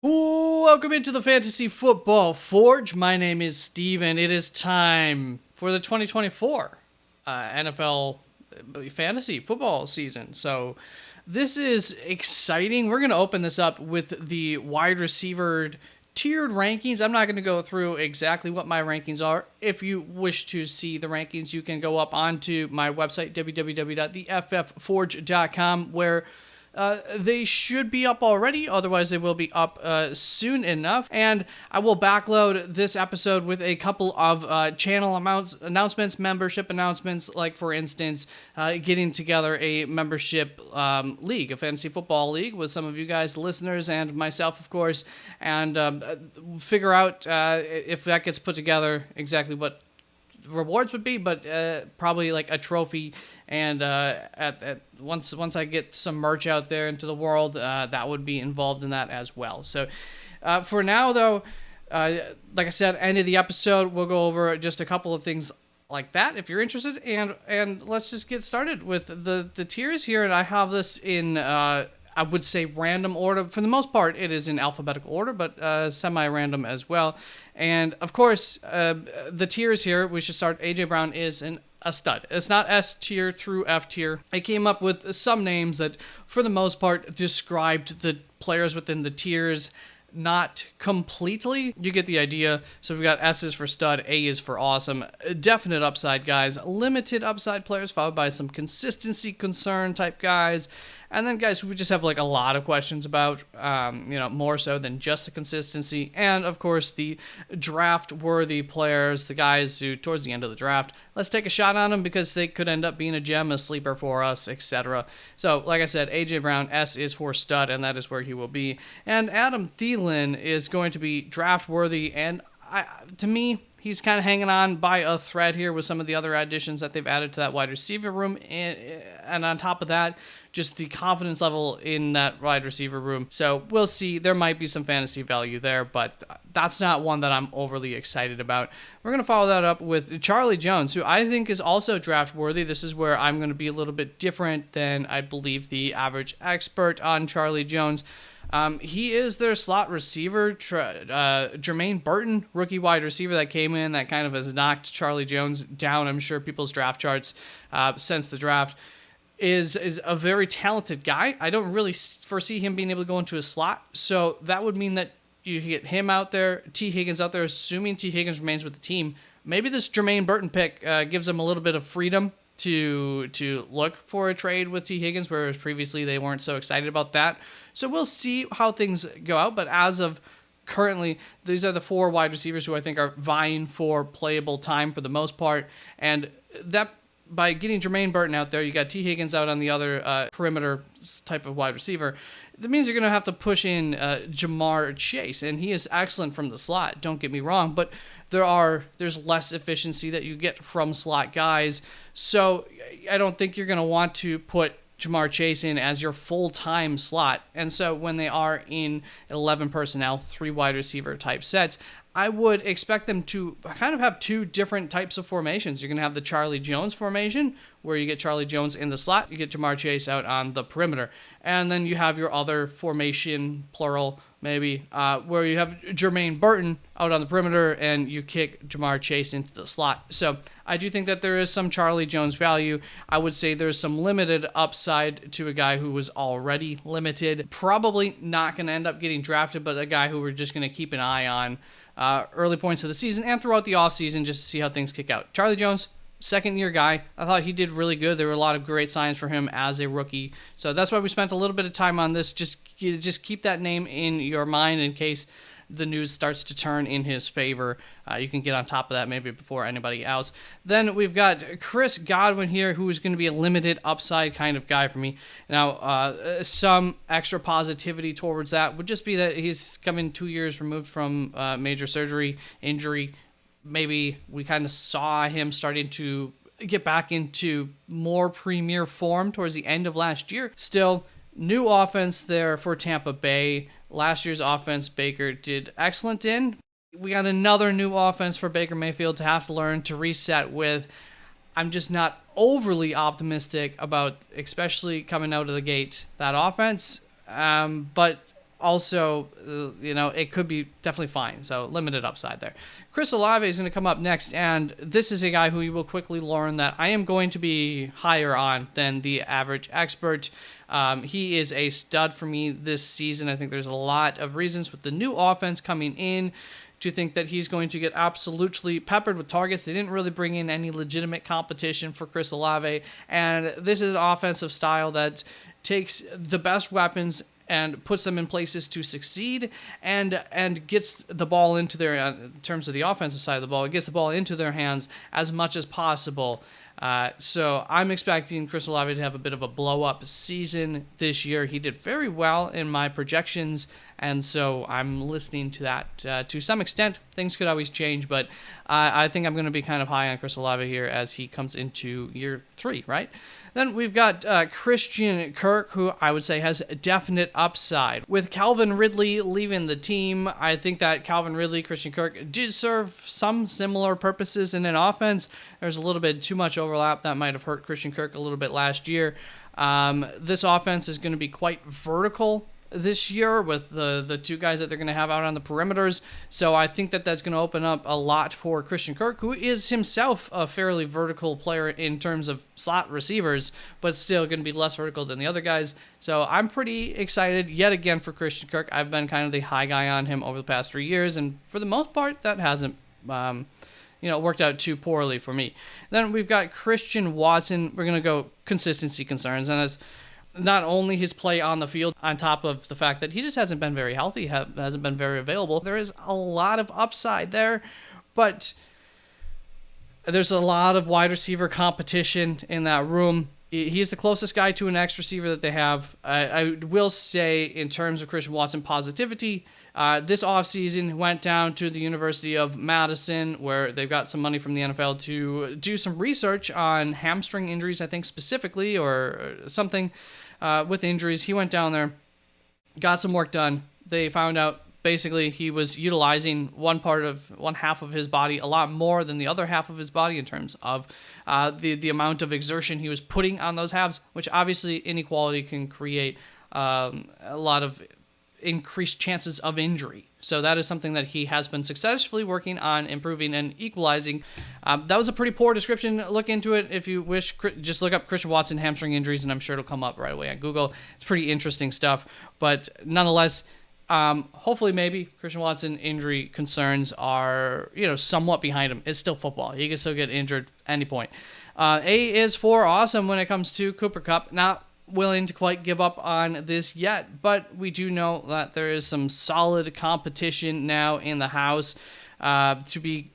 Welcome into the Fantasy Football Forge. My name is Steve, and it is time for the 2024 NFL fantasy football season. So this is exciting. We're going to open this up with the wide receiver tiered rankings. I'm not going to go through exactly what my rankings are. If you wish to see the rankings, you can go up onto my website, www.theffforge.com, where they should be up already, otherwise they will be up soon enough. And I will backload this episode with a couple of channel announcements, membership announcements, like for instance, getting together a membership league, a fantasy football league with some of you guys, the listeners, and myself, of course, and figure out if that gets put together, exactly what rewards would be, but probably like a trophy. And once I get some merch out there into the world, that would be involved in that as well. So for now, though, like I said, end of the episode, we'll go over just a couple of things like that if you're interested, and let's just get started with the tiers here. And I have this in I would say random order. For the most part, it is in alphabetical order, but semi-random as well. And of course, the tiers here, we should start. AJ Brown is a stud. It's not S tier through F tier. I came up with some names that, for the most part, described the players within the tiers. Not completely. You get the idea. So we've got S is for stud, A is for awesome, definite upside guys, limited upside players, followed by some consistency concern type guys, and then guys who we just have like a lot of questions about, more so than just the consistency, and of course the draft worthy players, the guys who towards the end of the draft, let's take a shot on them because they could end up being a gem, a sleeper for us, etc. So like I said, AJ Brown, S is for stud, and that is where he will be. And Adam Thielen is going to be draft worthy, and to me, he's kind of hanging on by a thread here with some of the other additions that they've added to that wide receiver room. And on top of that, just the confidence level in that wide receiver room. So we'll see. There might be some fantasy value there, but that's not one that I'm overly excited about. We're going to follow that up with Charlie Jones, who I think is also draft worthy. This is where I'm going to be a little bit different than I believe the average expert on Charlie Jones. He is their slot receiver. Jermaine Burton, rookie wide receiver that came in, that kind of has knocked Charlie Jones down, I'm sure, people's draft charts since the draft, is a very talented guy. I don't really foresee him being able to go into a slot, so that would mean that you get him out there, T. Higgins out there, assuming T. Higgins remains with the team. Maybe this Jermaine Burton pick gives them a little bit of freedom to look for a trade with T. Higgins, whereas previously they weren't so excited about that. So we'll see how things go out, but as of currently, these are the four wide receivers who I think are vying for playable time for the most part, and that by getting Jermaine Burton out there, you got T. Higgins out on the other perimeter type of wide receiver. That means you're going to have to push in Jamar Chase, and he is excellent from the slot, don't get me wrong, but there's less efficiency that you get from slot guys, so I don't think you're going to want to put Jamar Chase in as your full-time slot. And so when they are in 11 personnel, 3 wide receiver type sets, I would expect them to kind of have 2 different types of formations. You're going to have the Charlie Jones formation, where you get Charlie Jones in the slot, you get Jamar Chase out on the perimeter. And then you have your other formation, plural, maybe, where you have Jermaine Burton out on the perimeter and you kick Jamar Chase into the slot. So I do think that there is some Charlie Jones value. I would say there's some limited upside to a guy who was already limited. Probably not going to end up getting drafted, but a guy who we're just going to keep an eye on early points of the season and throughout the offseason just to see how things kick out. Charlie Jones, second-year guy. I thought he did really good. There were a lot of great signs for him as a rookie. So that's why we spent a little bit of time on this. Just keep that name in your mind in case the news starts to turn in his favor. You can get on top of that maybe before anybody else. Then we've got Chris Godwin here, who is going to be a limited upside kind of guy for me. Now, some extra positivity towards that would just be that he's coming 2 years removed from major surgery, injury. Maybe we kind of saw him starting to get back into more premier form towards the end of last year. Still, new offense there for Tampa Bay. Last year's offense, Baker did excellent in. We got another new offense for Baker Mayfield to have to learn to reset with. I'm just not overly optimistic about, especially coming out of the gate, that offense. But also, it could be definitely fine. So limited upside there. Chris Olave is going to come up next, and this is a guy who you will quickly learn that I am going to be higher on than the average expert. He is a stud for me this season. I think there's a lot of reasons with the new offense coming in to think that he's going to get absolutely peppered with targets. They didn't really bring in any legitimate competition for Chris Olave, and this is an offensive style that takes the best weapons and puts them in places to succeed, and gets the ball into their, in terms of the offensive side of the ball, it gets the ball into their hands as much as possible. So I'm expecting Chris Olave to have a bit of a blow-up season this year. He did very well in my projections, and so I'm listening to that to some extent. Things could always change, but I think I'm going to be kind of high on Chris Olave here as he comes into year 3, right? Then we've got Christian Kirk, who I would say has a definite upside. With Calvin Ridley leaving the team, I think that Calvin Ridley, Christian Kirk did serve some similar purposes in an offense. There's a little bit too much overlap that might have hurt Christian Kirk a little bit last year. This offense is going to be quite vertical this year with the two guys that they're going to have out on the perimeters. So I think that that's going to open up a lot for Christian Kirk, who is himself a fairly vertical player in terms of slot receivers, but still going to be less vertical than the other guys. So I'm pretty excited yet again for Christian Kirk. I've been kind of the high guy on him over the past 3 years, and for the most part, that hasn't worked out too poorly for me. Then we've got Christian Watson. We're going to go consistency concerns, and it's not only his play on the field, on top of the fact that he just hasn't been very healthy, hasn't been very available. There is a lot of upside there, but there's a lot of wide receiver competition in that room. He's the closest guy to an X receiver that they have. I will say, in terms of Christian Watson positivity, this offseason went down to the University of Madison, where they've got some money from the NFL to do some research on hamstring injuries, I think specifically, or something with injuries. He went down there, got some work done. They found out basically he was utilizing one half of his body a lot more than the other half of his body in terms of the amount of exertion he was putting on those halves, which obviously inequality can create a lot of increased chances of injury. So that is something that he has been successfully working on improving and equalizing. That was a pretty poor description. Look into it if you wish. Just look up Christian Watson hamstring injuries, and I'm sure it'll come up right away on Google. It's pretty interesting stuff. But nonetheless, hopefully maybe Christian Watson injury concerns are, somewhat behind him. It's still football. He can still get injured at any point. A is for awesome when it comes to Cooper Kupp. Not willing to quite give up on this yet, but we do know that there is some solid competition now in the house to be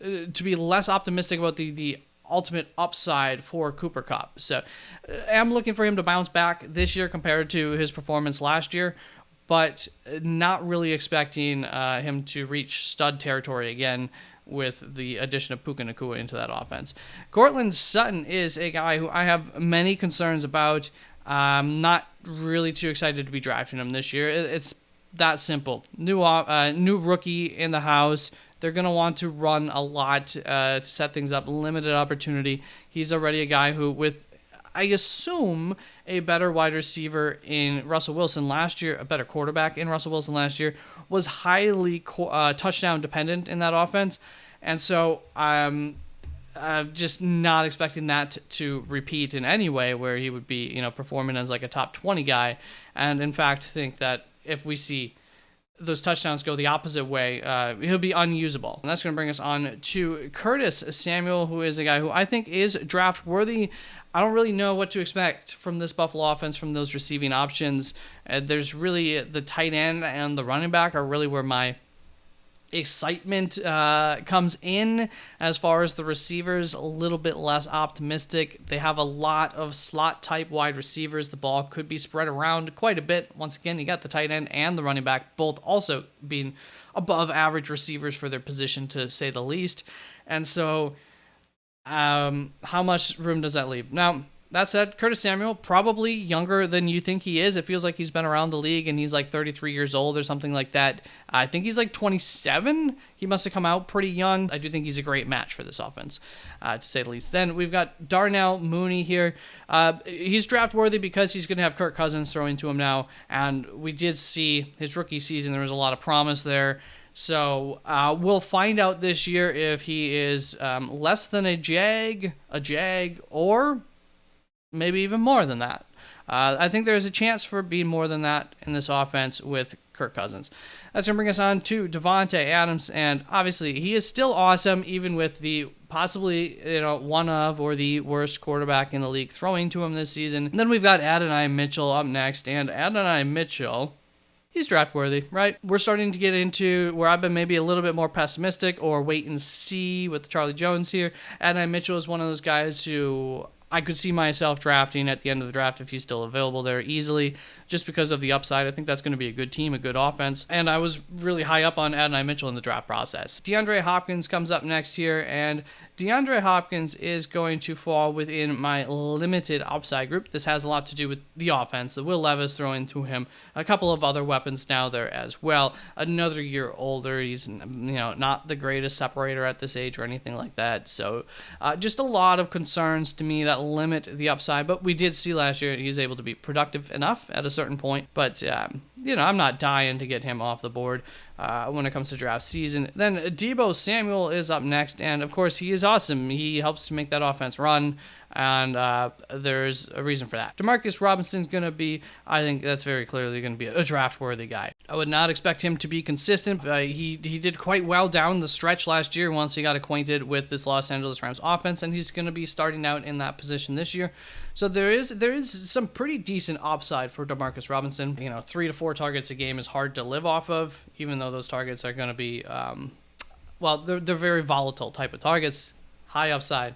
less optimistic about the ultimate upside for Cooper Kupp. So I'm looking for him to bounce back this year compared to his performance last year, but not really expecting him to reach stud territory again with the addition of Puka Nacua into that offense. Courtland Sutton is a guy who I have many concerns about. I'm not really too excited to be drafting him this year. It's that simple. New rookie in the house. They're going to want to run a lot to set things up, limited opportunity. He's already a guy who, with, I assume, a better wide receiver in Russell Wilson last year, a better quarterback in Russell Wilson last year, was highly touchdown dependent in that offense. And so I'm just not expecting that to repeat in any way, where he would be, performing as like a top 20 guy. And in fact, think that if we see those touchdowns go the opposite way, he'll be unusable. And that's going to bring us on to Curtis Samuel, who is a guy who I think is draft worthy. I don't really know what to expect from this Buffalo offense from those receiving options. There's really the tight end and the running back are really where my excitement comes in. As far as the receivers, a little bit less optimistic. They have a lot of slot type wide receivers. The ball could be spread around quite a bit. Once again, you got the tight end and the running back both also being above average receivers for their position, to say the least. And so how much room does that leave? Now, That said, Curtis Samuel, probably younger than you think he is. It feels like he's been around the league and he's like 33 years old or something like that. I think he's like 27. He must have come out pretty young. I do think he's a great match for this offense, to say the least. Then we've got Darnell Mooney here. He's draft worthy because he's going to have Kirk Cousins throwing to him now. And we did see his rookie season. There was a lot of promise there. So we'll find out this year if he is less than a jag, or maybe even more than that. I think there's a chance for being more than that in this offense with Kirk Cousins. That's going to bring us on to Davante Adams, and obviously he is still awesome, even with the possibly one of or the worst quarterback in the league throwing to him this season. And then we've got Adonai Mitchell up next, and Adonai Mitchell, he's draft worthy, right? We're starting to get into where I've been maybe a little bit more pessimistic or wait and see with Charlie Jones here. Adonai Mitchell is one of those guys who I could see myself drafting at the end of the draft if he's still available there easily, just because of the upside. I think that's going to be a good team, a good offense. And I was really high up on Adonai Mitchell in the draft process. DeAndre Hopkins comes up next here, and DeAndre Hopkins is going to fall within my limited upside group. This has a lot to do with the offense. The Will Levis throwing to him a couple of other weapons now there as well. Another year older. He's not the greatest separator at this age or anything like that. So just a lot of concerns to me that limit the upside. But we did see last year he was able to be productive enough at a certain point. But I'm not dying to get him off the board when it comes to draft season. Then Deebo Samuel is up next, and of course he is awesome. He helps to make that offense run, and there's a reason for that. Demarcus Robinson's going to be, I think that's very clearly going to be a draft-worthy guy. I would not expect him to be consistent. He did quite well down the stretch last year once he got acquainted with this Los Angeles Rams offense, and he's going to be starting out in that position this year. So there is some pretty decent upside for Demarcus Robinson. 3 to 4 targets a game is hard to live off of, even though those targets are going to be, they're very volatile type of targets. High upside,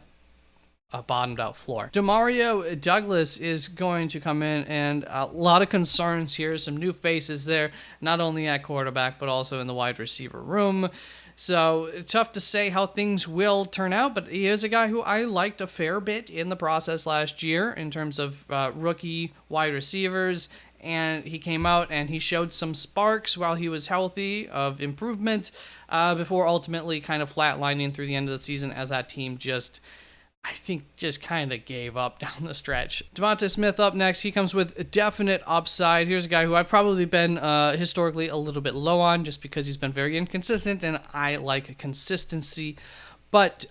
a bottomed out floor. Demario Douglas is going to come in, and a lot of concerns here. Some new faces there, not only at quarterback, but also in the wide receiver room. So tough to say how things will turn out, but he is a guy who I liked a fair bit in the process last year in terms of rookie wide receivers. And he came out and he showed some sparks while he was healthy of improvement before ultimately kind of flatlining through the end of the season as that team just kind of gave up down the stretch. Devonta Smith up next. He comes with a definite upside. Here's a guy who I've probably been historically a little bit low on just because he's been very inconsistent, and I like consistency. But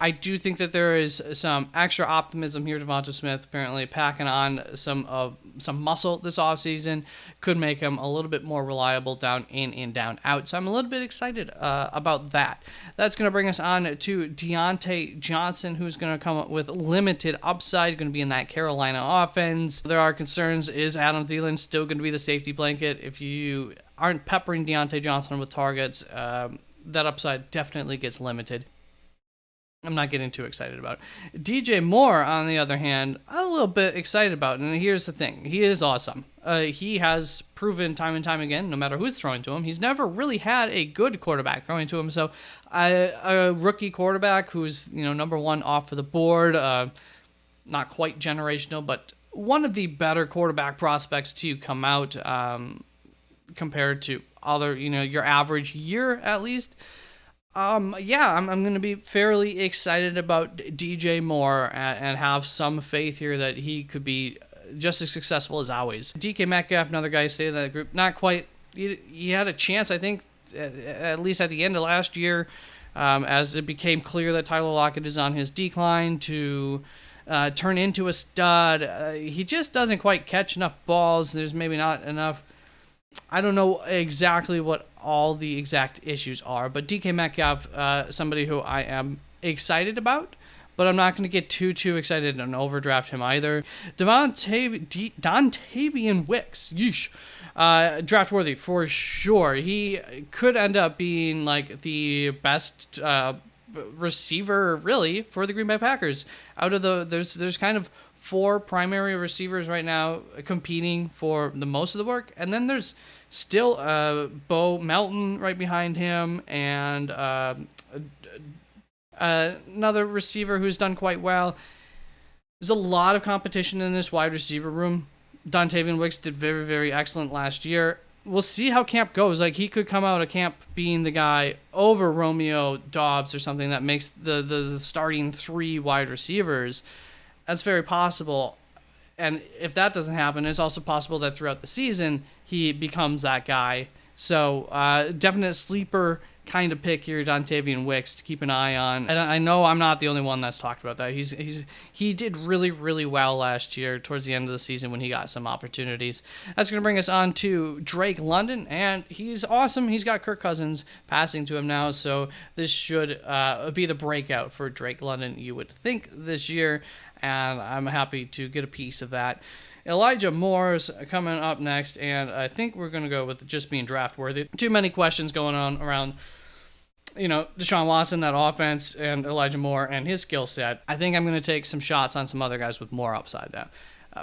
I do think that there is some extra optimism here. Devonta Smith apparently packing on some muscle this offseason could make him a little bit more reliable down in and down out. So I'm a little bit excited about that. That's going to bring us on to Deontay Johnson, who's going to come up with limited upside, going to be in that Carolina offense. There are concerns. Is Adam Thielen still going to be the safety blanket? If you aren't peppering Deontay Johnson with targets, that upside definitely gets limited. I'm not getting too excited about it. DJ Moore, on the other hand, I'm a little bit excited about. And here's the thing. He is awesome. He has proven time and time again, no matter who's throwing to him, he's never really had a good quarterback throwing to him. So a rookie quarterback who's number one off of the board, not quite generational, but one of the better quarterback prospects to come out compared to other, your average year at least. I'm going to be fairly excited about DJ Moore and have some faith here that he could be just as successful as always. DK Metcalf, another guy stayed in that group. Not quite. He had a chance, I think, at least at the end of last year, as it became clear that Tyler Lockett is on his decline to turn into a stud. He just doesn't quite catch enough balls. There's maybe not enough. I don't know exactly what all the exact issues are, but DK Metcalf, somebody who I am excited about, but I'm not going to get too excited and overdraft him either. Dontavian Wicks, yeesh, draft worthy for sure. He could end up being like the best receiver really for the Green Bay Packers. Out of there's kind of 4 primary receivers right now competing for the most of the work, and then there's still Bo Melton right behind him, and another receiver who's done quite well. There's a lot of competition in this wide receiver room. Dontavian Wicks did very, very excellent last year. We'll see how camp goes. Like, he could come out of camp being the guy over Romeo Doubs or something that makes the starting 3 wide receivers. That's very possible. And if that doesn't happen, it's also possible that throughout the season, he becomes that guy. So, definite sleeper kind of pick here, Dontavian Wicks, to keep an eye on. And I know I'm not the only one that's talked about that. He did really, really well last year towards the end of the season when he got some opportunities. That's going to bring us on to Drake London, and he's awesome. He's got Kirk Cousins passing to him now, so this should be the breakout for Drake London, you would think, this year, and I'm happy to get a piece of that. Elijah Moore's coming up next, and I think we're going to go with just being draft worthy. Too many questions going on around, Deshaun Watson, that offense, and Elijah Moore and his skill set. I think I'm going to take some shots on some other guys with more upside there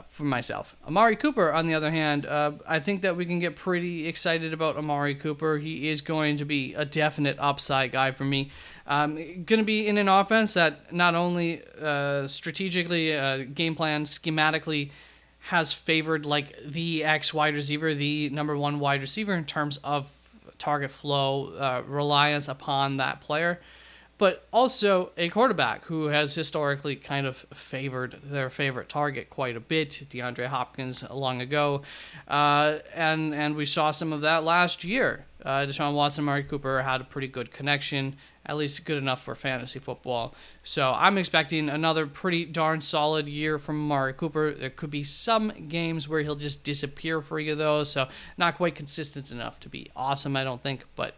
for myself. Amari Cooper, on the other hand, I think that we can get pretty excited about Amari Cooper. He is going to be a definite upside guy for me. Going to be in an offense that not only strategically, game plan, schematically, has favored like the X wide receiver, the number 1 wide receiver in terms of target flow, reliance upon that player, but also a quarterback who has historically kind of favored their favorite target quite a bit, DeAndre Hopkins, long ago, and we saw some of that last year. Deshaun Watson and Amari Cooper had a pretty good connection, at least good enough for fantasy football. So I'm expecting another pretty darn solid year from Amari Cooper. There could be some games where he'll just disappear for you, though, so not quite consistent enough to be awesome, I don't think, but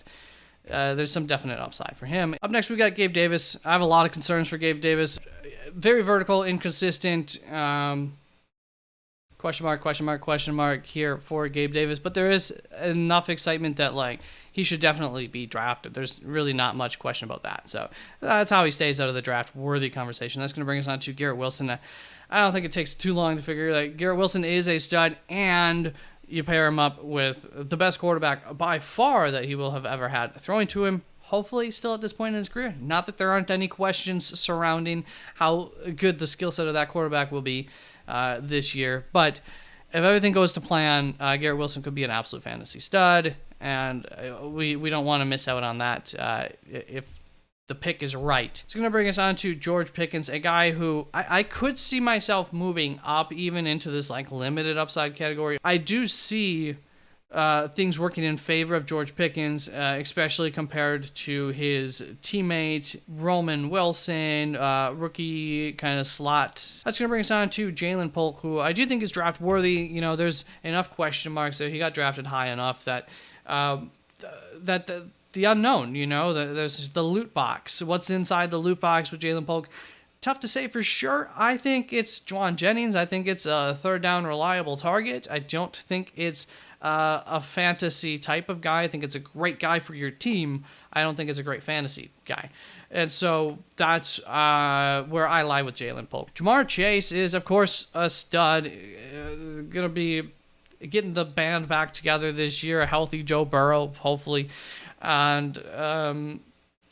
there's some definite upside for him. Up next, we got Gabe Davis. I have a lot of concerns for Gabe Davis. Very vertical, inconsistent, question mark here for Gabe Davis, but there is enough excitement that like he should definitely be drafted. There's really not much question about that. So that's how he stays out of the draft worthy conversation. That's going to bring us on to Garrett Wilson. I don't think it takes too long to figure like Garrett Wilson is a stud, and you pair him up with the best quarterback by far that he will have ever had throwing to him, hopefully still at this point in his career. Not that there aren't any questions surrounding how good the skill set of that quarterback will be this year, but if everything goes to plan, Garrett Wilson could be an absolute fantasy stud, and we don't want to miss out on that if the pick is right. It's going to bring us on to George Pickens, a guy who I could see myself moving up even into this like limited upside category. I do see things working in favor of George Pickens, especially compared to his teammate Roman Wilson, rookie kind of slot. That's going to bring us on to Jalen Polk, who I do think is draft worthy. There's enough question marks there. He got drafted high enough that the unknown, there's the loot box. What's inside the loot box with Jalen Polk? Tough to say for sure. I think it's Juwan Jennings. I think it's a third down reliable target. I don't think it's a fantasy type of guy. I think it's a great guy for your team. I don't think it's a great fantasy guy. And so that's where I lie with Jalen Polk. Jamar Chase is, of course, a stud. Going to be getting the band back together this year. A healthy Joe Burrow, hopefully. And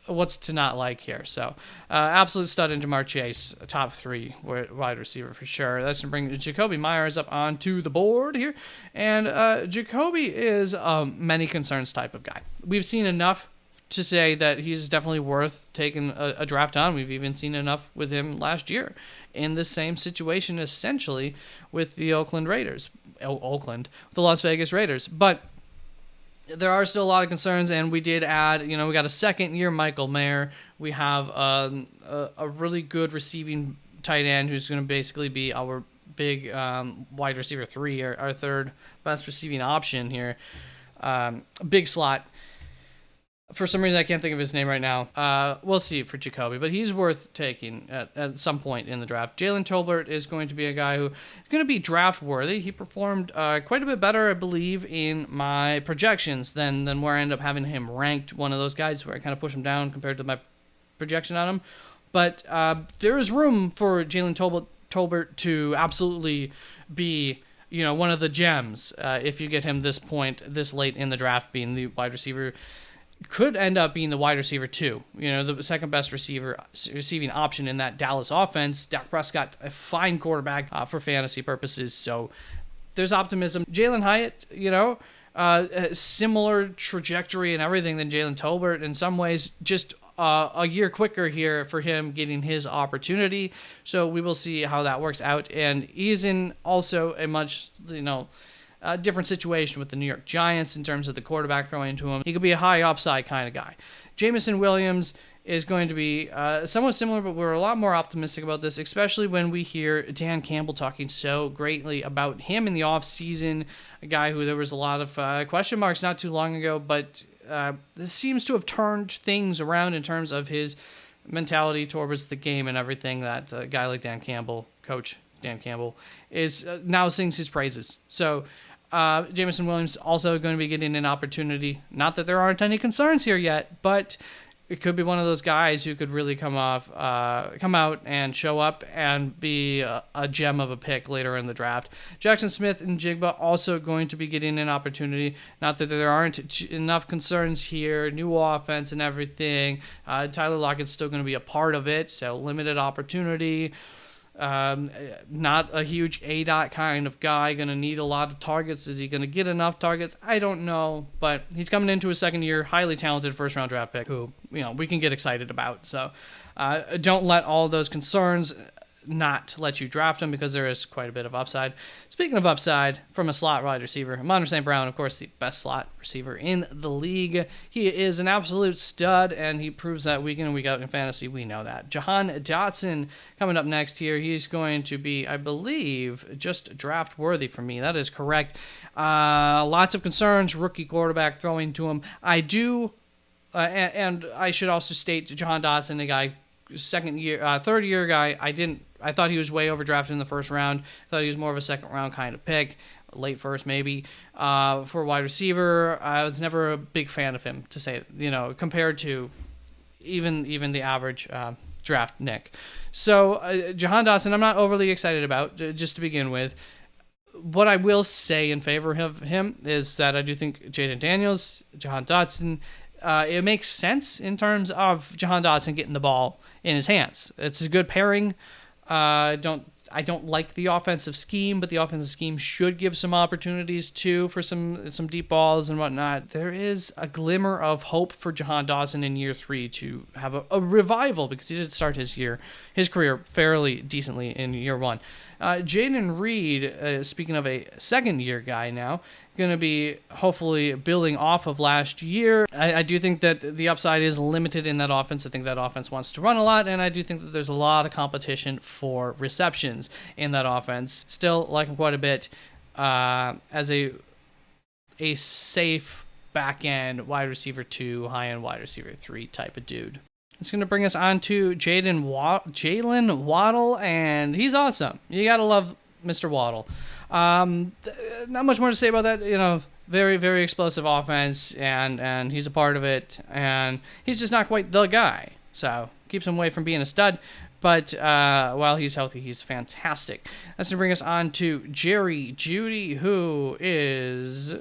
what's to not like here? So absolute stud in Jamar Chase, a top 3 wide receiver for sure. That's going to bring Jacoby Myers up onto the board here. And Jacoby is a many concerns type of guy. We've seen enough to say that he's definitely worth taking a draft on. We've even seen enough with him last year in the same situation essentially with the the Las Vegas Raiders. But there are still a lot of concerns, and we did add, we got a second-year Michael Mayer. We have a really good receiving tight end who's going to basically be our big wide receiver 3, our third best receiving option here. Big slot. For some reason, I can't think of his name right now. We'll see for Jacoby, but he's worth taking at some point in the draft. Jalen Tolbert is going to be a guy who is going to be draft worthy. He performed quite a bit better, I believe, in my projections than where I ended up having him ranked. One of those guys where I kind of push him down compared to my projection on him. But there is room for Jalen Tolbert to absolutely be one of the gems if you get him this late in the draft, being the wide receiver could end up being the wide receiver too. The second best receiving option in that Dallas offense. Dak Prescott, a fine quarterback for fantasy purposes. So there's optimism. Jalen Hyatt, a similar trajectory and everything than Jalen Tolbert in some ways, just a year quicker here for him getting his opportunity. So we will see how that works out. And he's in also a much, different situation with the New York Giants in terms of the quarterback throwing to him. He could be a high upside kind of guy. Jameson Williams is going to be somewhat similar, but we're a lot more optimistic about this, especially when we hear Dan Campbell talking so greatly about him in the offseason, a guy who there was a lot of question marks not too long ago, but this seems to have turned things around in terms of his mentality towards the game and everything. That a guy like Dan Campbell, Coach Dan Campbell, is now sings his praises. So Jameson Williams also going to be getting an opportunity. Not that there aren't any concerns here yet, but it could be one of those guys who could really come out and show up and be a gem of a pick later in the draft. Jackson Smith and Jigba also going to be getting an opportunity. Not that there aren't enough concerns here, new offense and everything. Tyler Lockett's still going to be a part of it, so limited opportunity. Not a huge ADOT kind of guy, going to need a lot of targets. Is he going to get enough targets? I don't know, but he's coming into his second year, highly talented first-round draft pick who, we can get excited about. So don't let all those concerns not let you draft him, because there is quite a bit of upside. Speaking of upside, from a slot wide receiver, Amon St. Brown, of course, the best slot receiver in the league. He is an absolute stud, and he proves that week in and week out in fantasy. We know that. Jahan Dotson coming up next here. He's going to be, I believe, just draft worthy for me. That is correct. Lots of concerns. Rookie quarterback throwing to him. I do, and I should also state Jahan Dotson, a guy, third year guy. I thought he was way overdrafted in the first round. I thought he was more of a second round kind of pick, late first maybe. For a wide receiver, I was never a big fan of him, to say, compared to even the average draft Nick. So Jahan Dotson, I'm not overly excited about, just to begin with. What I will say in favor of him is that I do think Jaden Daniels, Jahan Dotson, it makes sense in terms of Jahan Dotson getting the ball in his hands. It's a good pairing. I don't like the offensive scheme, but the offensive scheme should give some opportunities too for some deep balls and whatnot. There is a glimmer of hope for Jahan Dotson in year 3 to have a revival, because he did start his career fairly decently in year 1. Jaden Reed, speaking of a second-year guy now, going to be hopefully building off of last year. I do think that the upside is limited in that offense. I think that offense wants to run a lot, and I do think that there's a lot of competition for receptions in that offense. Still like him quite a bit as a safe back-end wide receiver 2, high-end wide receiver 3 type of dude. It's going to bring us on to Jalen Waddle, and he's awesome. You got to love Mr. Waddle. Not much more to say about that. Very, very explosive offense, and he's a part of it, and he's just not quite the guy. So keeps him away from being a stud, but while he's healthy, he's fantastic. That's going to bring us on to Jerry Jeudy, who is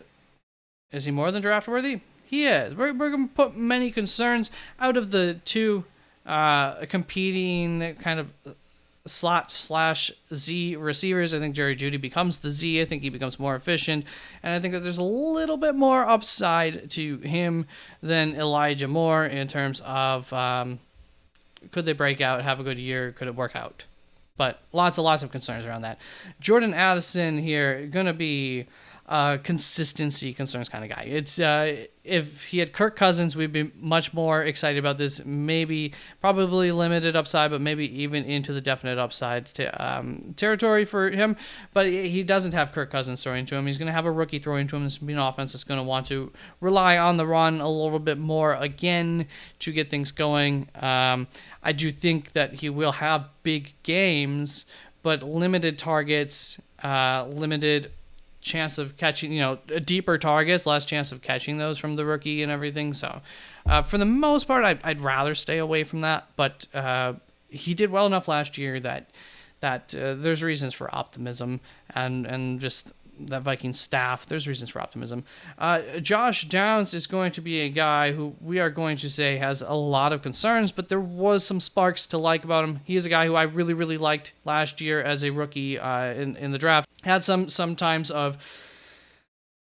he more than draft worthy? He is. We're going to put many concerns out of the two competing kind of slot/Z receivers. I think Jerry Jeudy becomes the Z. I think he becomes more efficient. And I think that there's a little bit more upside to him than Elijah Moore in terms of could they break out, have a good year, could it work out? But lots of concerns around that. Jordan Addison here, going to be consistency concerns kind of guy. It's if he had Kirk Cousins, we'd be much more excited about this. Maybe probably limited upside, but maybe even into the definite upside territory for him. But he doesn't have Kirk Cousins throwing to him. He's going to have a rookie throwing to him. This will be an offense that's going to want to rely on the run a little bit more again to get things going. I do think that he will have big games, but limited targets, limited chance of catching, deeper targets, less chance of catching those from the rookie and everything. So for the most part, I'd rather stay away from that. But he did well enough last year that there's reasons for optimism and just that Viking staff. There's reasons for optimism. Josh Downs is going to be a guy who we are going to say has a lot of concerns, but there was some sparks to like about him. He is a guy who I really, really liked last year as a rookie in the draft. Had some times of,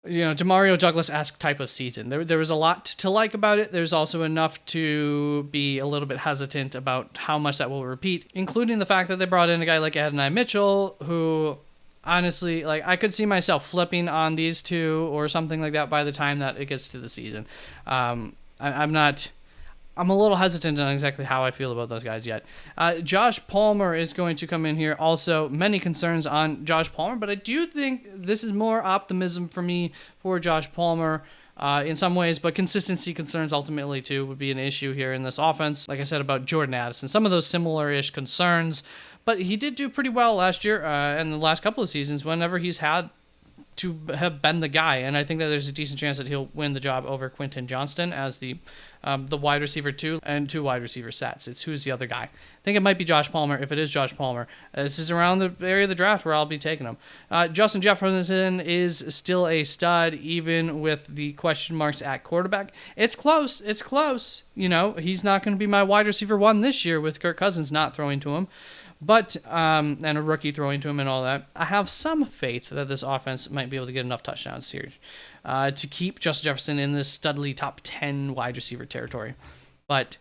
Demario Douglas-esque type of season. There was a lot to like about it. There's also enough to be a little bit hesitant about how much that will repeat, including the fact that they brought in a guy like Adonai Mitchell, who honestly, I could see myself flipping on these two or something like that by the time that it gets to the season. I'm a little hesitant on exactly how I feel about those guys yet. Josh Palmer is going to come in here. Also, many concerns on Josh Palmer, but I do think this is more optimism for me for Josh Palmer in some ways, but consistency concerns ultimately too would be an issue here in this offense. Like I said about Jordan Addison, some of those similar-ish concerns, but he did do pretty well last year and the last couple of seasons whenever he's had to have been the guy, and I think that there's a decent chance that he'll win the job over Quentin Johnston as the wide receiver 2 and 2 wide receiver sets. It's who's the other guy. I think it might be Josh Palmer. If it is Josh Palmer, this is around the area of the draft where I'll be taking him. Justin Jefferson is still a stud, even with the question marks at quarterback. It's close. He's not going to be my wide receiver 1 this year with Kirk Cousins not throwing to him. But, and a rookie throwing to him and all that. I have some faith that this offense might be able to get enough touchdowns here to keep Justin Jefferson in this studly top 10 wide receiver territory. But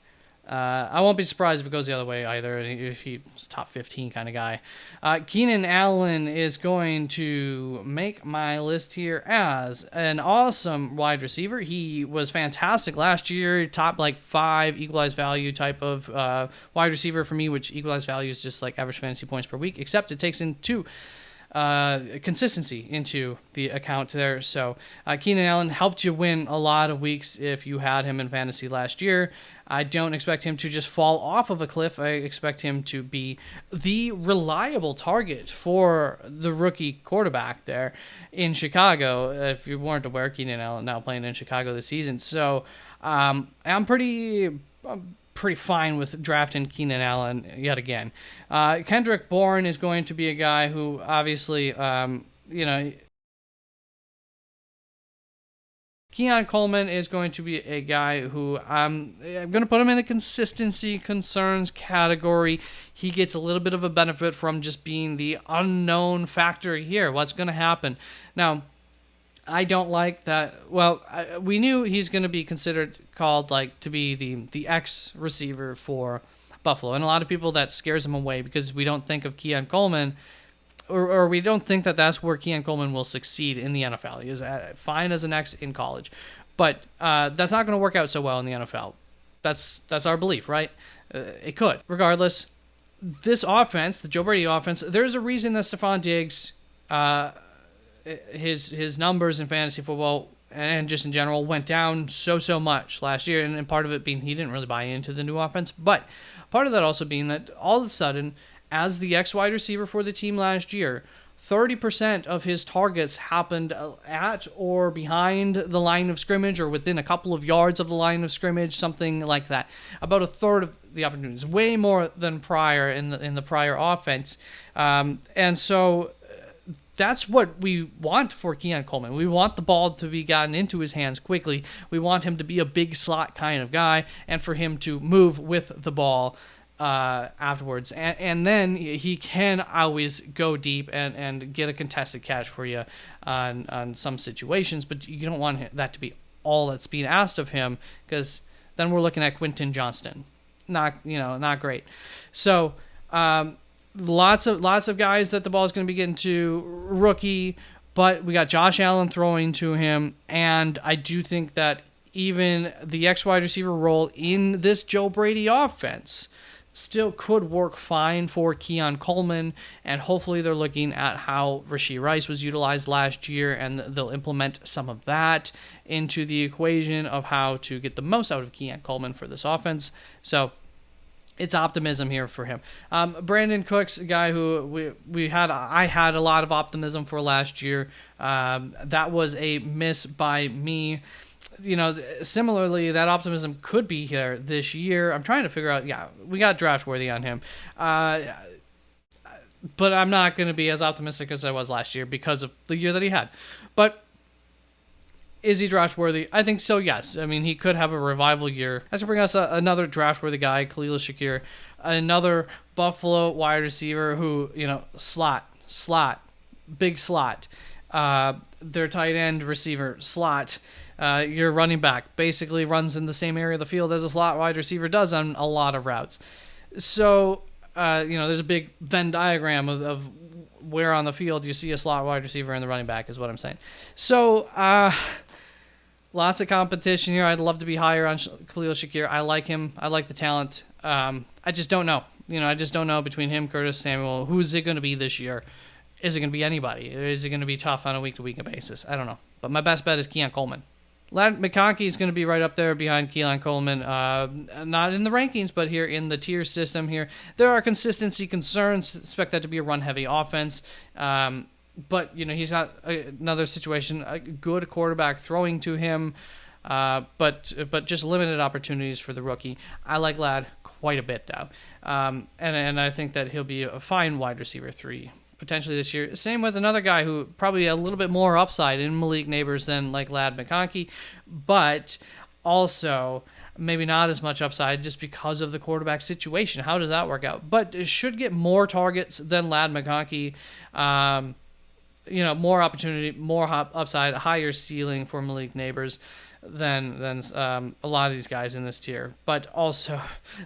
I won't be surprised if it goes the other way either, if he's a top 15 kind of guy. Keenan Allen is going to make my list here as an awesome wide receiver. He was fantastic last year, top 5 equalized value type of wide receiver for me, which equalized value is just average fantasy points per week, except it takes into consistency into the account there. So Keenan Allen helped you win a lot of weeks if you had him in fantasy last year. I don't expect him to just fall off of a cliff. I expect him to be the reliable target for the rookie quarterback there in Chicago. If you weren't aware, Keenan Allen now playing in Chicago this season. So I'm pretty fine with drafting Keenan Allen yet again. Kendrick Bourne is going to be a guy who obviously, Keon Coleman is going to be a guy who I'm going to put him in the consistency concerns category. He gets a little bit of a benefit from just being the unknown factor here. What's going to happen? Now, I don't like that. Well, we knew he's going to be called to be the X receiver for Buffalo. And a lot of people, that scares them away because we don't think of Keon Coleman, or we don't think that that's where Keon Coleman will succeed in the NFL. He is fine as an X in college, but that's not going to work out so well in the NFL. That's our belief, right? It could. Regardless, this offense, the Joe Brady offense, there's a reason that Stephon Diggs, his numbers in fantasy football and just in general went down so much last year, and part of it being he didn't really buy into the new offense, but part of that also being that all of a sudden, as the X wide receiver for the team last year, 30% of his targets happened at or behind the line of scrimmage or within a couple of yards of the line of scrimmage, something like that. About a third of the opportunities, way more than prior in the prior offense. And so that's what we want for Keon Coleman. We want the ball to be gotten into his hands quickly. We want him to be a big slot kind of guy and for him to move with the ball afterwards, and then he can always go deep and get a contested catch for you on some situations, but you don't want that to be all that's being asked of him, because then we're looking at Quentin Johnston. Not great. So lots of guys that the ball is going to be getting to, rookie, but we got Josh Allen throwing to him, and I do think that even the X wide receiver role in this Joe Brady offense still could work fine for Keon Coleman, and hopefully they're looking at how Rashee Rice was utilized last year, and they'll implement some of that into the equation of how to get the most out of Keon Coleman for this offense. So it's optimism here for him. Brandon Cooks, a guy who I had a lot of optimism for last year. That was a miss by me. Similarly, that optimism could be here this year. I'm trying to figure out, we got draft worthy on him. but I'm not going to be as optimistic as I was last year because of the year that he had. But is he draft worthy? I think so, yes. I mean, he could have a revival year. That's to bring us another draft worthy guy, Khalil Shakir, another Buffalo wide receiver who, slot, big slot. Their tight end receiver, slot. Your running back basically runs in the same area of the field as a slot wide receiver does on a lot of routes. So, there's a big Venn diagram of where on the field you see a slot wide receiver and the running back is what I'm saying. So, lots of competition here. I'd love to be higher on Khalil Shakir. I like him. I like the talent. I just don't know. I just don't know between him, Curtis Samuel, who's it going to be this year? Is it going to be anybody? Or is it going to be tough on a week-to-week basis? I don't know. But my best bet is Keon Coleman. Ladd McConkey is going to be right up there behind Keon Coleman. Not in the rankings, but here in the tier system here. There are consistency concerns. Expect that to be a run-heavy offense. But, he's got another situation, a good quarterback throwing to him, but just limited opportunities for the rookie. I like Ladd quite a bit, though. And I think that he'll be a fine wide receiver 3 potentially this year. Same with another guy who probably a little bit more upside in Malik Neighbors than like Ladd McConkey, but also maybe not as much upside just because of the quarterback situation. How does that work out? But should get more targets than Ladd McConkey. More opportunity, more upside, higher ceiling for Malik Neighbors than a lot of these guys in this tier. But also,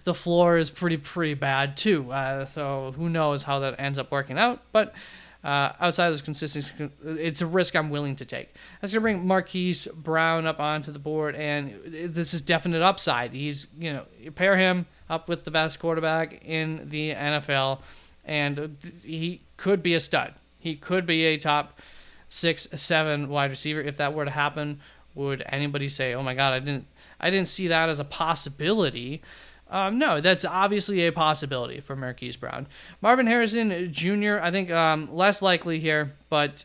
the floor is pretty bad too. So who knows how that ends up working out? But outside of this consistency, it's a risk I'm willing to take. I was going to bring Marquise Brown up onto the board, and this is definite upside. He's, you pair him up with the best quarterback in the NFL, and he could be a stud. He could be a top 6-7 wide receiver. If that were to happen, would anybody say, "Oh my God, I didn't see that as a possibility"? No, that's obviously a possibility for Marquise Brown. Marvin Harrison Jr., I think less likely here, but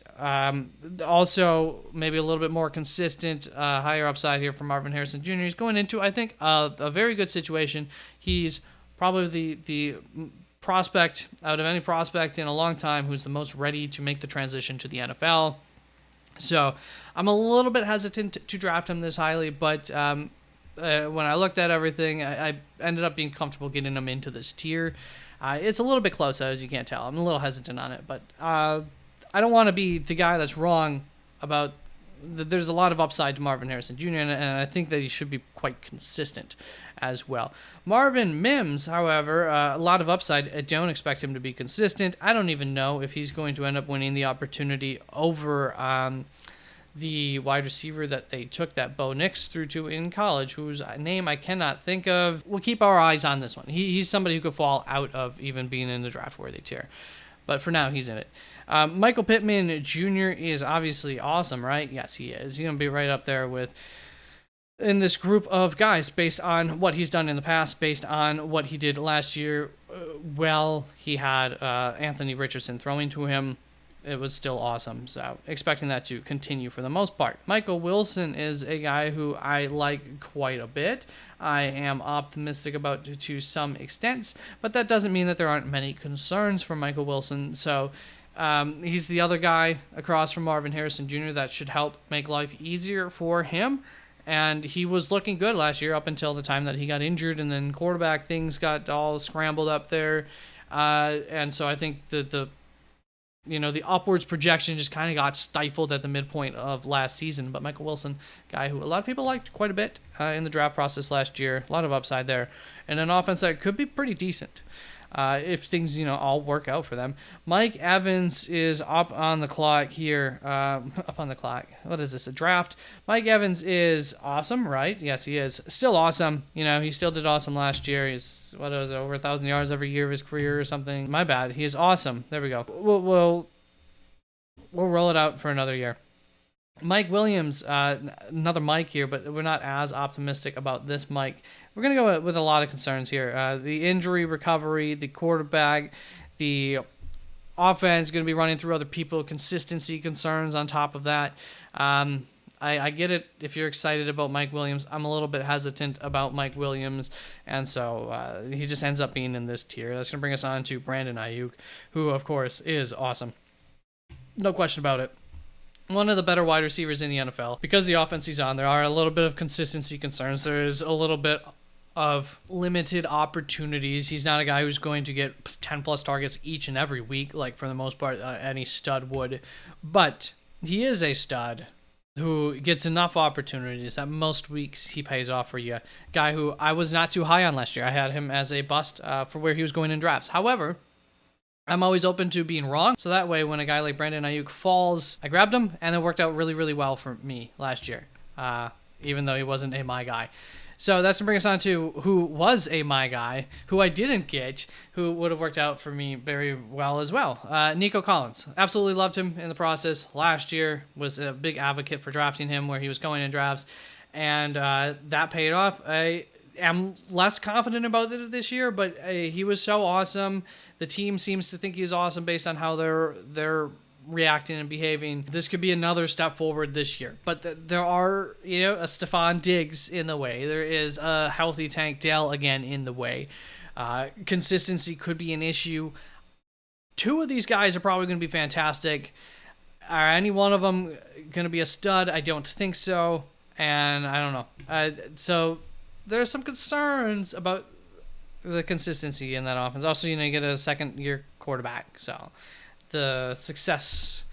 also maybe a little bit more consistent, higher upside here for Marvin Harrison Jr. He's going into, I think, a very good situation. He's probably the prospect out of any prospect in a long time who's the most ready to make the transition to the NFL. So I'm a little bit hesitant to draft him this highly, but when I looked at everything, I ended up being comfortable getting him into this tier. It's a little bit close, as you can't tell. I'm a little hesitant on it, but I don't want to be the guy that's wrong about there's a lot of upside to Marvin Harrison Jr., and I think that he should be quite consistent as well. Marvin Mims, however, a lot of upside. I don't expect him to be consistent. I don't even know if he's going to end up winning the opportunity over the wide receiver that they took that Bo Nix through to in college, whose name I cannot think of. We'll keep our eyes on this one. He's somebody who could fall out of even being in the draft-worthy tier. But for now, he's in it. Michael Pittman Jr. is obviously awesome, right? Yes, he is. He's going to be right up there in this group of guys based on what he's done in the past, based on what he did last year. He had Anthony Richardson throwing to him. It was still awesome. So expecting that to continue for the most part. Michael Wilson is a guy who I like quite a bit. I am optimistic about to some extent, but that doesn't mean that there aren't many concerns for Michael Wilson. So he's the other guy across from Marvin Harrison Jr. that should help make life easier for him. And he was looking good last year up until the time that he got injured, and then quarterback things got all scrambled up there. And so I think the upwards projection just kind of got stifled at the midpoint of last season. But Michael Wilson, guy who a lot of people liked quite a bit in the draft process last year, a lot of upside there, and an offense that could be pretty decent if things all work out for them. Mike Evans is up on the clock here. Up on the clock. What is this? A draft? Mike Evans is awesome, right? Yes, he is. Still awesome. He still did awesome last year. He's over 1,000 yards every year of his career or something. My bad. He is awesome. There we go. We'll roll it out for another year. Mike Williams, another Mike here, but we're not as optimistic about this Mike. We're going to go with a lot of concerns here. The injury recovery, the quarterback, the offense going to be running through other people, consistency concerns on top of that. I get it if you're excited about Mike Williams. I'm a little bit hesitant about Mike Williams, and so he just ends up being in this tier. That's going to bring us on to Brandon Ayuk, who, of course, is awesome. No question about it. One of the better wide receivers in the NFL. Because the offense he's on, there are a little bit of consistency concerns. There's a little bit of limited opportunities. He's not a guy who's going to get 10 plus targets each and every week, like for the most part any stud would. But he is a stud who gets enough opportunities that most weeks he pays off for you. Guy who I was not too high on last year. I had him as a bust for where he was going in drafts. However, I'm always open to being wrong. So that way, when a guy like Brandon Ayuk falls, I grabbed him, and it worked out really, really well for me last year, even though he wasn't a my guy. So that's going to bring us on to who was a my guy, who I didn't get, who would have worked out for me very well as well. Nico Collins. Absolutely loved him in the process. Last year was a big advocate for drafting him where he was going in drafts, and that paid off. I am less confident about it this year, but he was so awesome. The team seems to think he's awesome based on how they're reacting and behaving. This could be another step forward this year. But there are, a Stephon Diggs in the way. There is a healthy Tank Dell again in the way. Consistency could be an issue. Two of these guys are probably going to be fantastic. Are any one of them going to be a stud? I don't think so. And I don't know. So there are some concerns about the consistency in that offense. Also, you get a second-year quarterback. So the success,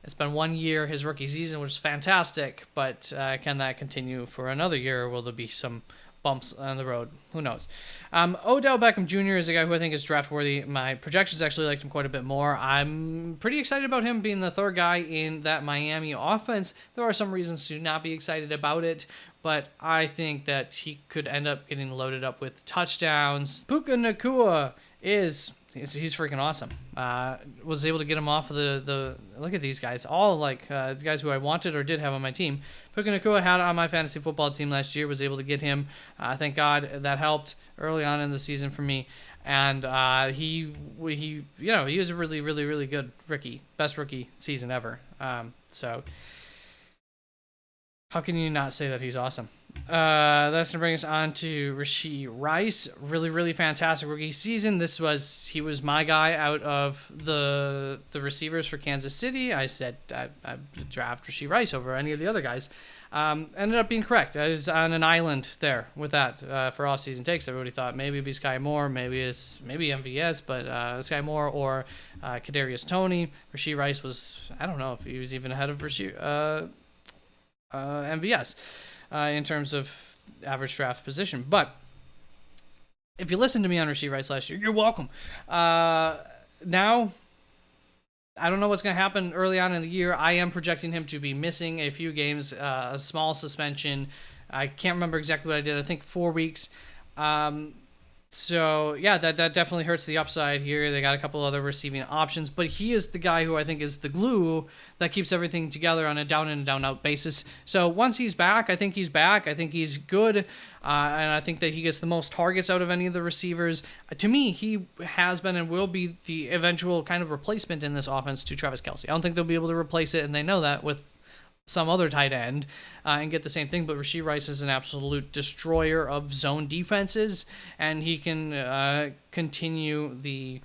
it's been 1 year, his rookie season, which is fantastic, but can that continue for another year, or will there be some bumps on the road? Who knows? Odell Beckham Jr. is a guy who I think is draft worthy. My projections actually liked him quite a bit more. I'm pretty excited about him being the third guy in that Miami offense. There are some reasons to not be excited about it, but I think that he could end up getting loaded up with touchdowns. Puka Nacua he's freaking awesome. Was able to get him off of the look at these guys, all the guys who I wanted or did have on my team. Puka Nacua had on my fantasy football team last year. Was able to get him. Thank God that helped early on in the season for me. And he was a really, really, really good rookie, best rookie season ever. So how can you not say that he's awesome? That's going to bring us on to Rashee Rice. Really, really fantastic rookie season. He was my guy out of the receivers for Kansas City. I said I'd draft Rashee Rice over any of the other guys. Ended up being correct. I was on an island there with that for off-season takes. Everybody thought maybe it'd be Sky Moore, maybe MVS, but Sky Moore or Kadarius Toney. Rashee Rice was, I don't know if he was even ahead of MVS in terms of average draft position. But if you listened to me on Rashee Rice last year, you're welcome. Now, I don't know what's going to happen early on in the year. I am projecting him to be missing a few games, a small suspension. I can't remember exactly what I did. I think 4 weeks. So, yeah, that definitely hurts the upside here. They got a couple other receiving options, but he is the guy who I think is the glue that keeps everything together on a down in and down out basis. So once he's back, I think he's back. I think he's good, and I think that he gets the most targets out of any of the receivers. To me, he has been and will be the eventual kind of replacement in this offense to Travis Kelce. I don't think they'll be able to replace it, and they know that with some other tight end and get the same thing, but Rashee Rice is an absolute destroyer of zone defenses, and he can continue the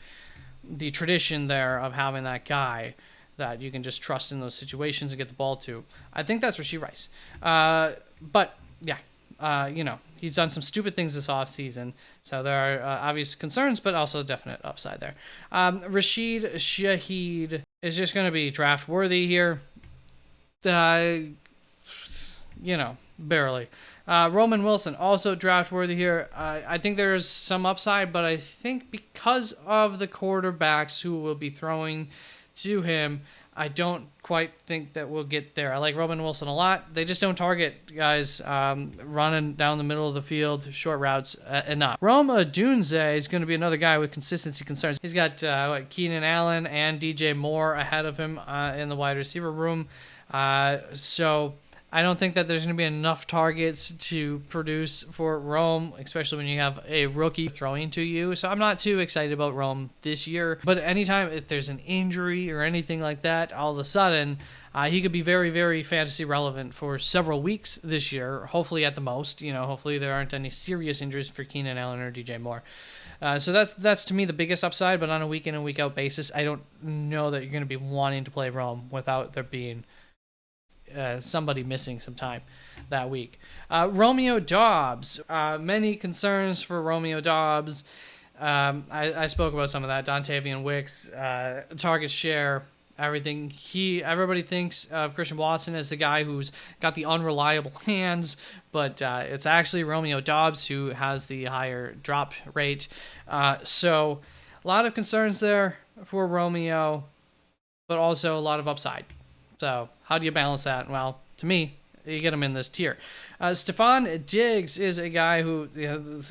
tradition there of having that guy that you can just trust in those situations and get the ball to. I think that's Rashee Rice. But yeah, he's done some stupid things this offseason, so there are obvious concerns, but also definite upside there. Rashid Shaheed is just going to be draft worthy here. Barely. Roman Wilson, also draft worthy here. I think there's some upside, but I think because of the quarterbacks who will be throwing to him, I don't quite think that we'll get there. I like Roman Wilson a lot. They just don't target guys running down the middle of the field, short routes enough. Rome Odunze is going to be another guy with consistency concerns. He's got Keenan Allen and DJ Moore ahead of him in the wide receiver room. So I don't think that there's going to be enough targets to produce for Rome, especially when you have a rookie throwing to you. So I'm not too excited about Rome this year. But anytime if there's an injury or anything like that, all of a sudden He could be very, very fantasy relevant for several weeks this year, hopefully at the most. Hopefully there aren't any serious injuries for Keenan Allen or DJ Moore. So that's to me the biggest upside, but on a week in and week out basis, I don't know that you're going to be wanting to play Rome without there being somebody missing some time that week. Romeo Doubs. Many concerns for Romeo Doubs. I spoke about some of that. Dontavian Wicks, target share, everything. Everybody thinks of Christian Watson as the guy who's got the unreliable hands, but it's actually Romeo Doubs who has the higher drop rate. So a lot of concerns there for Romeo, but also a lot of upside. So how do you balance that? Well, to me, you get him in this tier. Stephon Diggs is a guy who,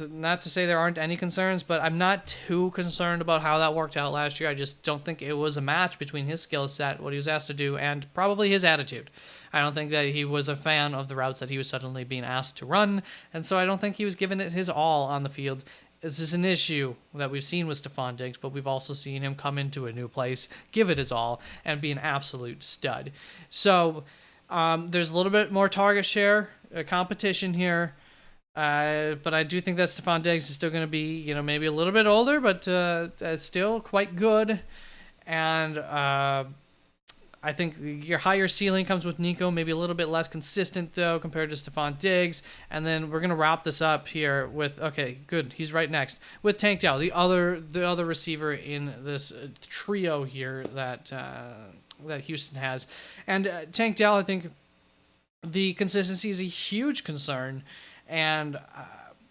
not to say there aren't any concerns, but I'm not too concerned about how that worked out last year. I just don't think it was a match between his skill set, what he was asked to do, and probably his attitude. I don't think that he was a fan of the routes that he was suddenly being asked to run, and so I don't think he was giving it his all on the field. This is an issue that we've seen with Stephon Diggs, but we've also seen him come into a new place, give it his all, and be an absolute stud. So there's a little bit more target share competition here, but I do think that Stephon Diggs is still going to be, maybe a little bit older, but still quite good. And I think your higher ceiling comes with Nico, maybe a little bit less consistent, though, compared to Stephon Diggs. And then we're going to wrap this up here with, okay, good, he's right next, with Tank Dell, the other receiver in this trio here that Houston has. And Tank Dell, I think the consistency is a huge concern, and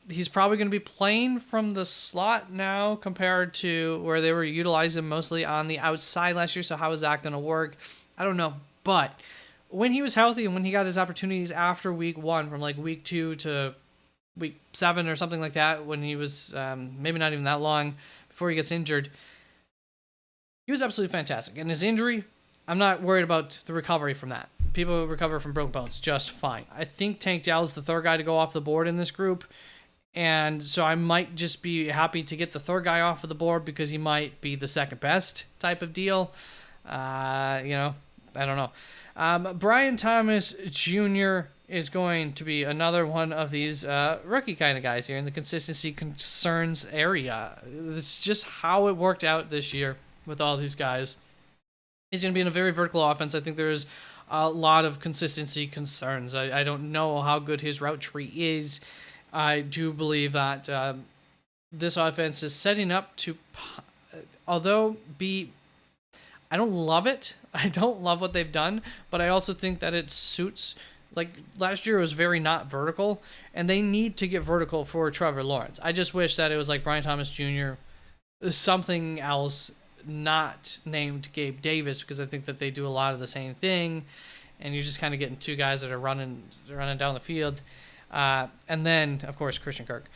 he's probably going to be playing from the slot now compared to where they were utilizing him mostly on the outside last year. So how is that going to work? I don't know. But when he was healthy and when he got his opportunities after week 1, from like week 2 to week 7 or something like that, when he was maybe not even that long before he gets injured, he was absolutely fantastic. And his injury, I'm not worried about the recovery from that. People recover from broken bones just fine. I think Tank Dell is the third guy to go off the board in this group. And so I might just be happy to get the third guy off of the board because he might be the second best type of deal. I don't know. Brian Thomas Jr. is going to be another one of these rookie kind of guys here in the consistency concerns area. This is just how it worked out this year with all these guys. He's going to be in a very vertical offense. I think there's a lot of consistency concerns. I don't know how good his route tree is. I do believe that this offense is setting up to, I don't love it. I don't love what they've done, but I also think that it suits, like last year it was very not vertical, and they need to get vertical for Trevor Lawrence. I just wish that it was like Brian Thomas Jr., something else not named Gabe Davis, because I think that they do a lot of the same thing, and you're just kind of getting two guys that are running down the field. And then, of course, Christian Kirk.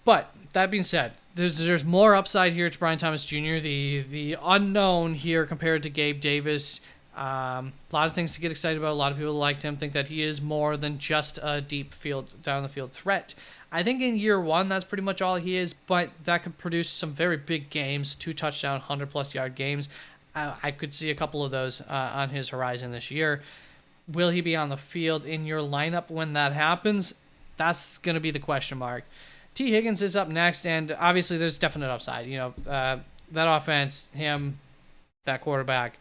But that being said, there's more upside here to Brian Thomas Jr., the unknown here compared to Gabe Davis. A lot of things to get excited about. A lot of people liked him, think that he is more than just a deep field, down the field threat. I think in year one, that's pretty much all he is, but that could produce some very big games, 2 touchdown, 100-plus yard games. I could see a couple of those on his horizon this year. Will he be on the field in your lineup when that happens? That's going to be the question mark. T. Higgins is up next, and obviously there's definite upside. That offense, him, that quarterback,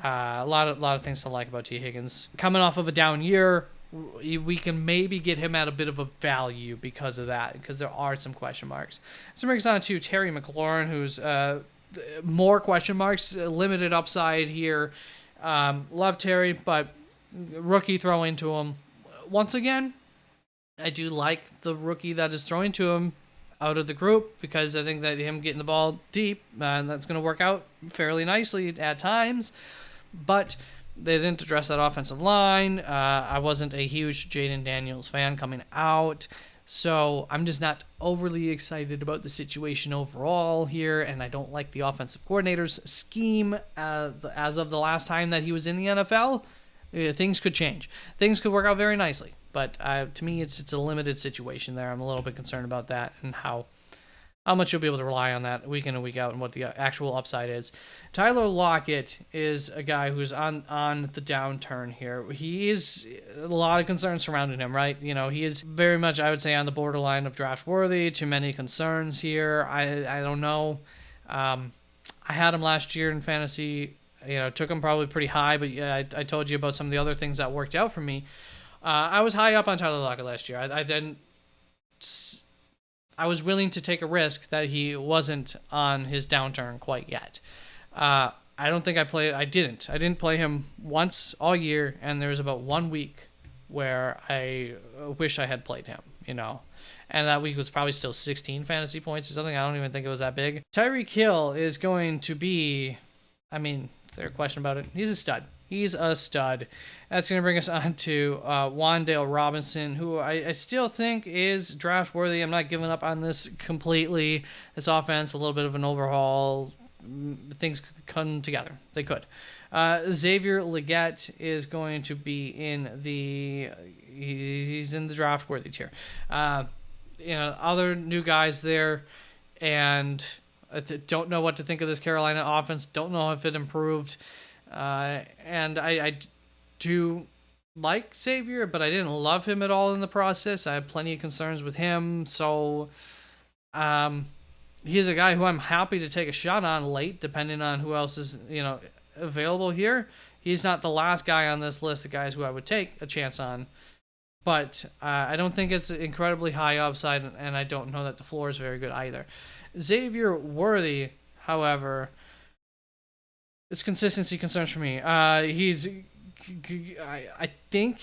a lot of things to like about T. Higgins. Coming off of a down year, we can maybe get him at a bit of a value because of that, because there are some question marks. So brings on to Terry McLaurin, who's more question marks, limited upside here. Love Terry, but rookie throw into him. Once again, I do like the rookie that is throwing to him out of the group, because I think that him getting the ball deep, and that's going to work out fairly nicely at times. But they didn't address that offensive line. I wasn't a huge Jaden Daniels fan coming out, so I'm just not overly excited about the situation overall here, and I don't like the offensive coordinator's scheme as of the last time that he was in the NFL. Things could change. Things could work out very nicely. But to me, it's a limited situation there. I'm a little bit concerned about that and how how much you'll be able to rely on that week in and week out and what the actual upside is. Tyler Lockett is a guy who's on the downturn here. He is a lot of concerns surrounding him, right? He is very much, I would say, on the borderline of draft worthy. Too many concerns here. I don't know. I had him last year in fantasy. Took him probably pretty high, but yeah, I told you about some of the other things that worked out for me. I was high up on Tyler Lockett last year. I was willing to take a risk that he wasn't on his downturn quite yet. I don't think I didn't play him once all year, and there was about 1 week where I wish I had played him, And that week was probably still 16 fantasy points or something. I don't even think it was that big. Tyreek Hill is going to be, is there a question about it? He's a stud. He's a stud. That's going to bring us on to Wan'Dale Robinson, who I still think is draft worthy. I'm not giving up on this completely. This offense, a little bit of an overhaul. Things could come together. They could. Xavier Legette is going to be he's in the draft worthy tier. Other new guys there, and I don't know what to think of this Carolina offense. Don't know if it improved. And I do like Xavier, but I didn't love him at all in the process. I have plenty of concerns with him. So, he's a guy who I'm happy to take a shot on late, depending on who else is, available here. He's not the last guy on this list of guys who I would take a chance on. But I don't think it's incredibly high upside, and I don't know that the floor is very good either. Xavier Worthy, however, it's consistency concerns for me. I think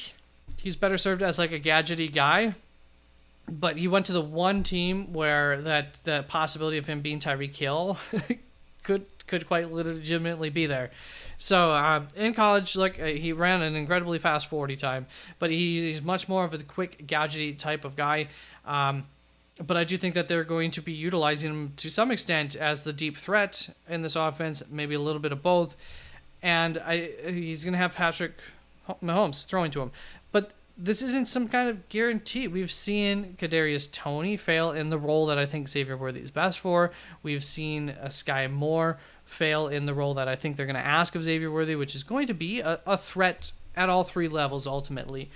he's better served as like a gadgety guy, but he went to the one team where the possibility of him being Tyreek Hill could quite legitimately be there. So in college, he ran an incredibly fast 40 time, but he's much more of a quick gadgety type of guy. But I do think that they're going to be utilizing him to some extent as the deep threat in this offense, maybe a little bit of both. And he's going to have Patrick Mahomes throwing to him. But this isn't some kind of guarantee. We've seen Kadarius Toney fail in the role that I think Xavier Worthy is best for. We've seen Sky Moore fail in the role that I think they're going to ask of Xavier Worthy, which is going to be a threat at all three levels ultimately.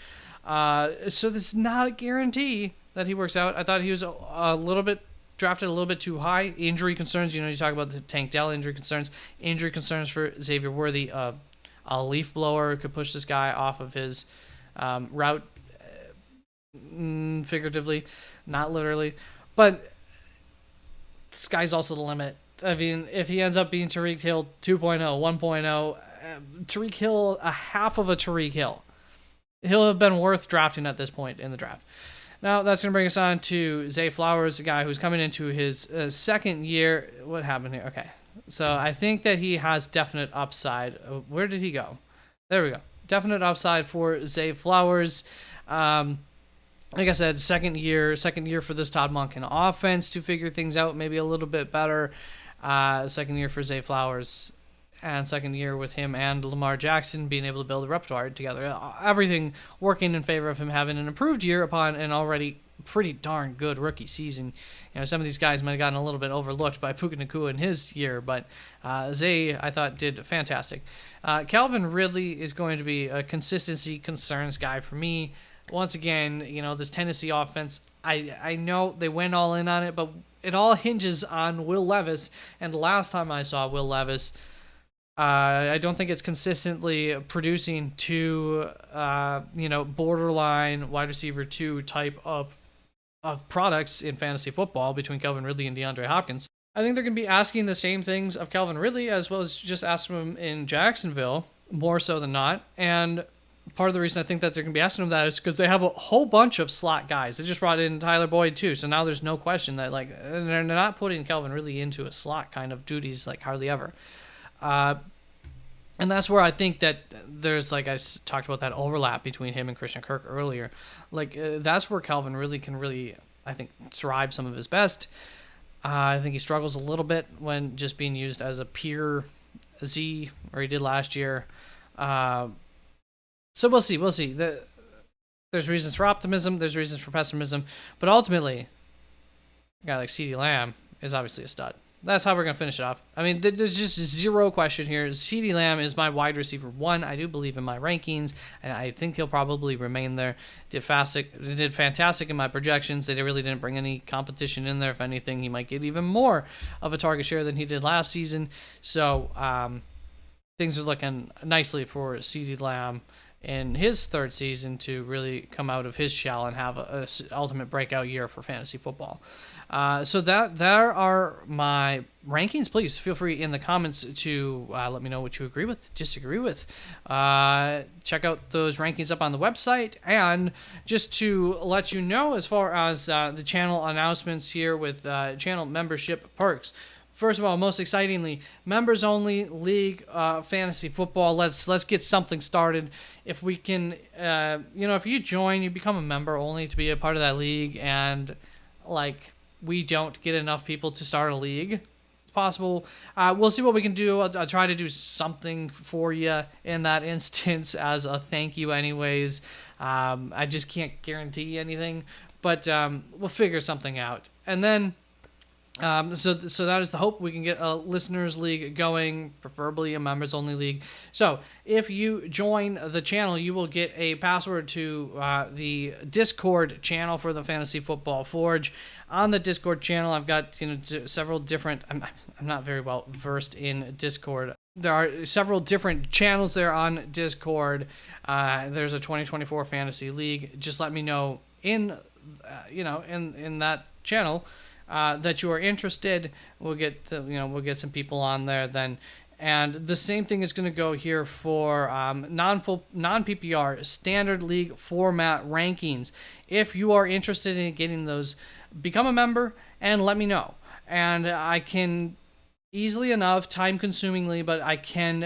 So this is not a guarantee that he works out. I thought he was a little bit drafted a little bit too high. Injury concerns, you talk about the Tank Dell injury concerns for Xavier Worthy. A leaf blower could push this guy off of his route, figuratively, not literally. But the sky's also the limit. If he ends up being Tyreek Hill 2.0, 1.0, Tyreek Hill, a half of a Tyreek Hill, he'll have been worth drafting at this point in the draft. Now, that's going to bring us on to Zay Flowers, a guy who's coming into his second year. What happened here? Okay. So I think that he has definite upside. Where did he go? There we go. Definite upside for Zay Flowers. Like I said, second year for this Todd Monken offense to figure things out maybe a little bit better. Second year for Zay Flowers. And second year with him and Lamar Jackson being able to build a repertoire together. Everything working in favor of him having an improved year upon an already pretty darn good rookie season. Some of these guys might have gotten a little bit overlooked by Puka Nacua in his year, but Zay, I thought, did fantastic. Calvin Ridley is going to be a consistency concerns guy for me. Once again, this Tennessee offense, I know they went all in on it, but it all hinges on Will Levis. And the last time I saw Will Levis, I don't think it's consistently producing to, borderline wide receiver 2 type of products in fantasy football between Calvin Ridley and DeAndre Hopkins. I think they're going to be asking the same things of Calvin Ridley as well as just asking him in Jacksonville, more so than not. And part of the reason I think that they're going to be asking him that is because they have a whole bunch of slot guys. They just brought in Tyler Boyd too, so now there's no question that they're not putting Calvin Ridley into a slot kind of duties hardly ever. And that's where I think that there's, I talked about that overlap between him and Christian Kirk earlier. That's where Calvin really can I think, thrive some of his best. I think he struggles a little bit when just being used as a pure Z, or he did last year. So we'll see. There's reasons for optimism. There's reasons for pessimism. But ultimately, a guy like CeeDee Lamb is obviously a stud. That's how we're going to finish it off. I mean, there's just zero question here. CeeDee Lamb is my wide receiver 1. I do believe in my rankings, and I think he'll probably remain there. Did fantastic in my projections. They really didn't bring any competition in there. If anything, he might get even more of a target share than he did last season. So things are looking nicely for CeeDee Lamb in his third season to really come out of his shell and have a ultimate breakout year for fantasy football. So there are my rankings. Please feel free in the comments to let me know what you agree with, disagree with. Check out those rankings up on the website. And just to let you know, as far as the channel announcements here with channel membership perks. First of all, most excitingly, members only league fantasy football. Let's get something started. If we can, if you join, you become a member only to be a part of that league, and we don't get enough people to start a league. It's possible. We'll see what we can do. I'll try to do something for you in that instance as a thank you anyways. I just can't guarantee anything, but we'll figure something out. And then so that is the hope. We can get a listeners league going, preferably a members only league. So if you join the channel, you will get a password to the Discord channel for the Fantasy Football Forge. On the Discord channel, I've got several different. I'm not very well versed in Discord. There are several different channels there on Discord. There's a 2024 Fantasy League. Just let me know in that channel that you are interested. We'll get some people on there then. And the same thing is going to go here for non-PPR standard league format rankings. If you are interested in getting those, become a member and let me know. And I can easily enough, time-consumingly, but I can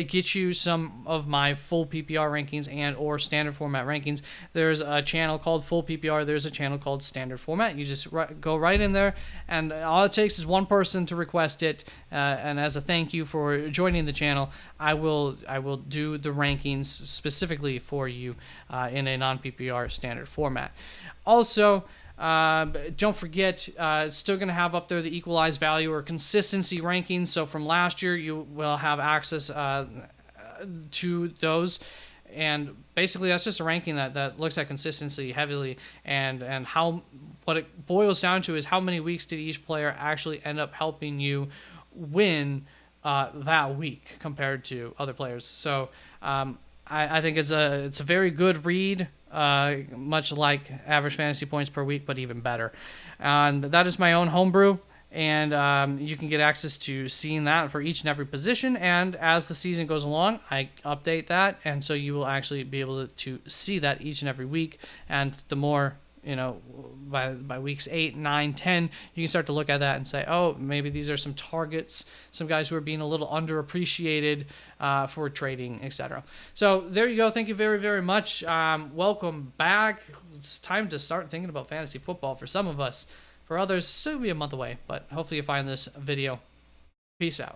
get you some of my full PPR rankings and or standard format rankings. There's a channel called full PPR. There's a channel called standard format. You just go right in there, and all it takes is one person to request it. And as a thank you for joining the channel, I will do the rankings specifically for you in a non-PPR standard format. Also, don't forget, it's still going to have up there the equalized value or consistency rankings. So from last year, you will have access to those. And basically, that's just a ranking that looks at consistency heavily. And what it boils down to is how many weeks did each player actually end up helping you win that week compared to other players. So I think it's a very good read. Much like average fantasy points per week, but even better. And that is my own homebrew, and you can get access to seeing that for each and every position. And as the season goes along, I update that, and so you will actually be able to see that each and every week. And the more, by weeks 8, 9, 10, you can start to look at that and say, oh, maybe these are some targets, some guys who are being a little underappreciated for trading, etc. So there you go. Thank you very, very much. Welcome back. It's time to start thinking about fantasy football for some of us. For others, it'll be a month away, but hopefully you find this video. Peace out.